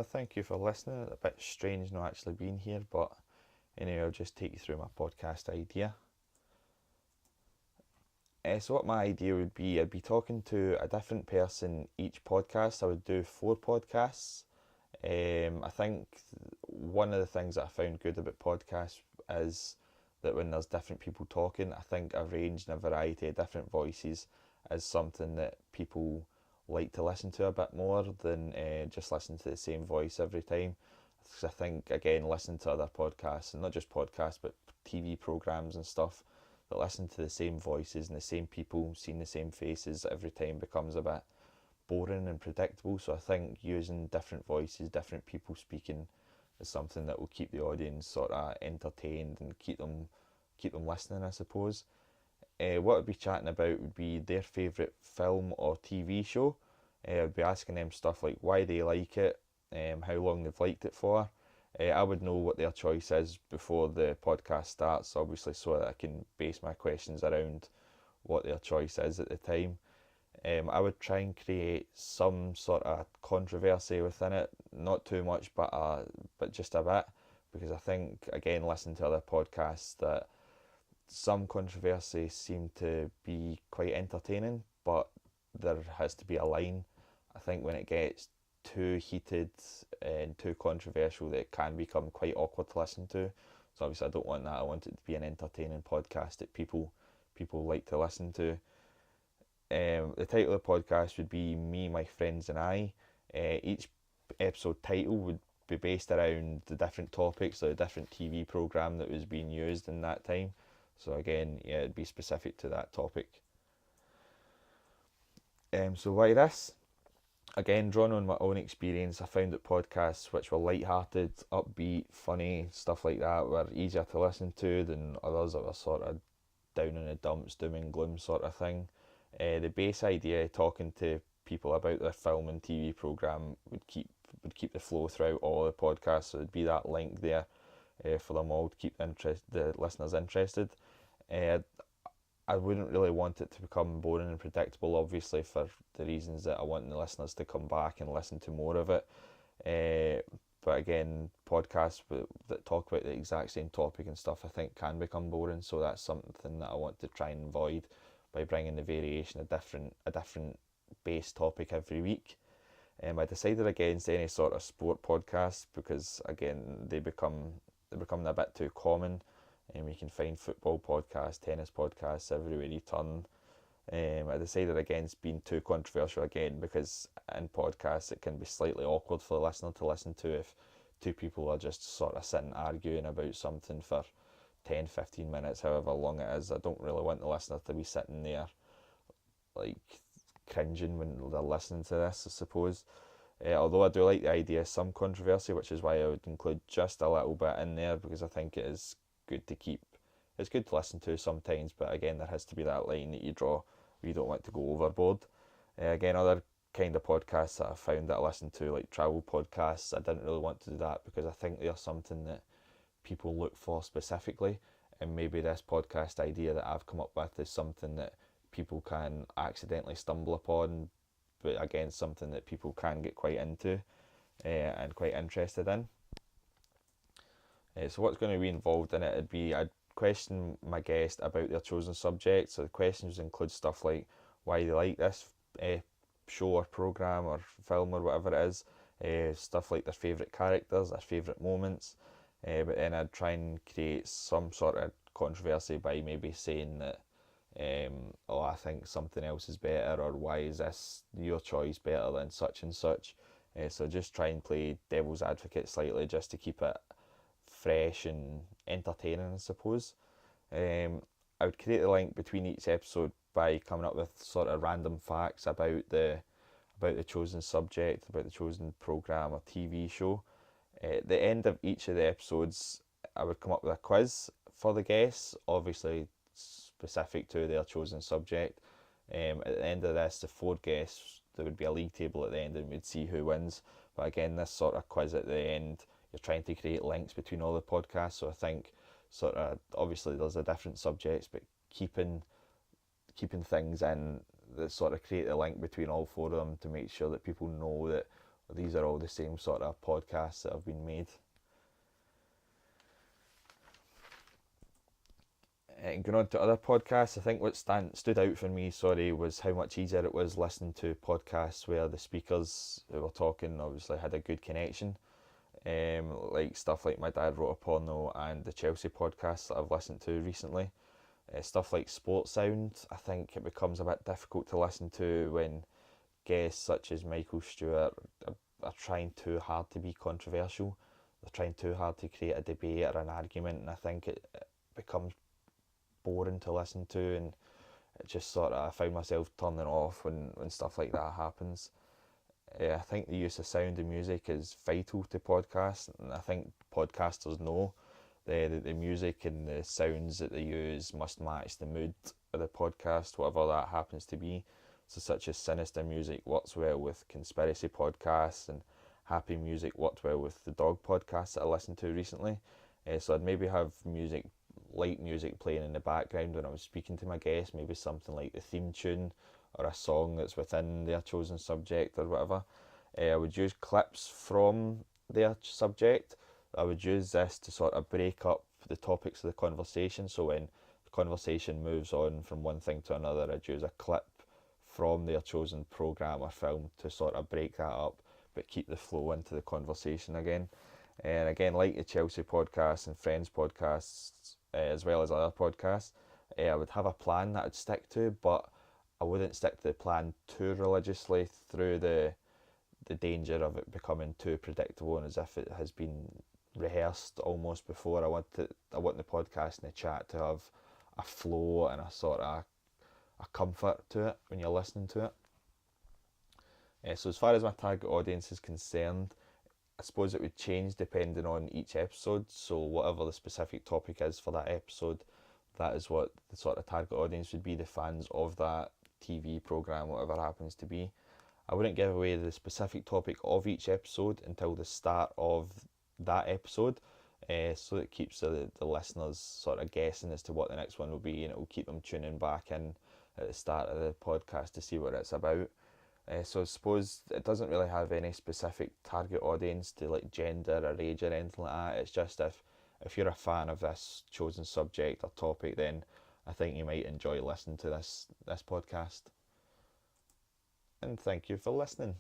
Thank you for listening. A bit strange not actually being here, but anyway, I'll just take you through my podcast idea. So what my idea would be, I'd be talking to a different person each podcast. I would do 4 podcasts. I think one of the things that I found good about podcasts is that when there's different people talking, I think a range and a variety of different voices is something that people like to listen to a bit more than just listen to the same voice every time. Because I think, again, listen to other podcasts, and not just podcasts, but TV programs and stuff, that listen to the same voices and the same people, seeing the same faces every time becomes a bit boring and predictable. So I think using different voices, different people speaking, is something that will keep the audience sort of entertained and keep them listening, I suppose. What I'd be chatting about would be their favourite film or TV show. I'd be asking them stuff like why they like it, how long they've liked it for. I would know what their choice is before the podcast starts, obviously, so that I can base my questions around what their choice is at the time. I would try and create some sort of controversy within it, not too much, but just a bit, because I think, again, listening to other podcasts, that some controversies seem to be quite entertaining, but there has to be a line. I think when it gets too heated and too controversial, that it can become quite awkward to listen to. So obviously, I don't want that. I want it to be an entertaining podcast that people like to listen to. The title of the podcast would be Me, My Friends and I. Each episode title would be based around the different topics, or the different TV programme that was being used in that time. So again, yeah, it'd be specific to that topic. So why this? Again, drawing on my own experience, I found that podcasts which were light-hearted, upbeat, funny, stuff like that, were easier to listen to than others that were sort of down in the dumps, doom and gloom sort of thing. The base idea, talking to people about their film and TV program, would keep the flow throughout all the podcasts. So there'd be that link there for them all to keep the listeners interested. Uh, I wouldn't really want it to become boring and predictable, obviously, for the reasons that I want the listeners to come back and listen to more of it. But again, podcasts that talk about the exact same topic and stuff, I think, can become boring. So that's something that I want to try and avoid by bringing the variation, a different base topic every week. I decided against any sort of sport podcast because, again, they're becoming a bit too common, and we can find football podcasts, tennis podcasts everywhere you turn. I decided against being too controversial again, because in podcasts it can be slightly awkward for the listener to listen to if two people are just sort of sitting arguing about something for 10, 15 minutes, however long it is. I don't really want the listener to be sitting there like cringing when they're listening to this, I suppose. Although I do like the idea of some controversy, which is why I would include just a little bit in there, because I think it is good to keep. It's good to listen to sometimes, but again, there has to be that line that you draw where you don't want to go overboard. Again, other kind of podcasts that I found that I listened to, like travel podcasts, I didn't really want to do that because I think they're something that people look for specifically, and maybe this podcast idea that I've come up with is something that people can accidentally stumble upon, but again, something that people can get quite into and quite interested in. So what's going to be involved in it would be, I'd question my guest about their chosen subject. So the questions include stuff like why they like this show or programme or film or whatever it is, stuff like their favourite characters, their favourite moments, but then I'd try and create some sort of controversy by maybe saying that oh, I think something else is better, or why is this your choice better than such and such. So just try and play devil's advocate slightly, just to keep it fresh and entertaining, I suppose. I would create the link between each episode by coming up with sort of random facts about the chosen subject, about the chosen program or TV show. At the end of each of the episodes, I would come up with a quiz for the guests, obviously specific to their chosen subject. At the end of this, the 4 guests, there would be a league table at the end, and we'd see who wins. But again, this sort of quiz at the end, you're trying to create links between all the podcasts. So I think sort of, obviously there's the different subjects, but keeping things in that sort of create a link between all 4 of them to make sure that people know that these are all the same sort of podcasts that have been made. And going on to other podcasts, I think what stood out for me, was how much easier it was listening to podcasts where the speakers who were talking obviously had a good connection. Like stuff like My Dad Wrote a Porno and the Chelsea podcast that I've listened to recently. Stuff like Sports Sound, I think it becomes a bit difficult to listen to when guests such as Michael Stewart are trying too hard to be controversial. They're trying too hard to create a debate or an argument, and I think it becomes boring to listen to, and it just I find myself turning off when stuff like that happens. I think the use of sound and music is vital to podcasts, and I think podcasters know the music and the sounds that they use must match the mood of the podcast, whatever that happens to be. So such as sinister music works well with conspiracy podcasts, and happy music worked well with the dog podcast that I listened to recently. So I'd maybe have light music playing in the background when I was speaking to my guest, maybe something like the theme tune or a song that's within their chosen subject or whatever. I would use clips from their subject. I would use this to sort of break up the topics of the conversation. So when the conversation moves on from one thing to another, I'd use a clip from their chosen programme or film to sort of break that up but keep the flow into the conversation again. And again, like the Chelsea podcast and Friends podcasts, as well as other podcasts, I would have a plan that I'd stick to, but I wouldn't stick to the plan too religiously through the danger of it becoming too predictable and as if it has been rehearsed almost before. I want the podcast and the chat to have a flow and a sort of a comfort to it when you're listening to it. So as far as my target audience is concerned, I suppose it would change depending on each episode. So whatever the specific topic is for that episode, that is what the sort of target audience would be, the fans of that TV programme, whatever happens to be. I wouldn't give away the specific topic of each episode until the start of that episode, so it keeps the listeners sort of guessing as to what the next one will be, and it will keep them tuning back in at the start of the podcast to see what it's about. So I suppose it doesn't really have any specific target audience to like gender or age or anything like that. It's just if you're a fan of this chosen subject or topic, then I think you might enjoy listening to this podcast. And thank you for listening.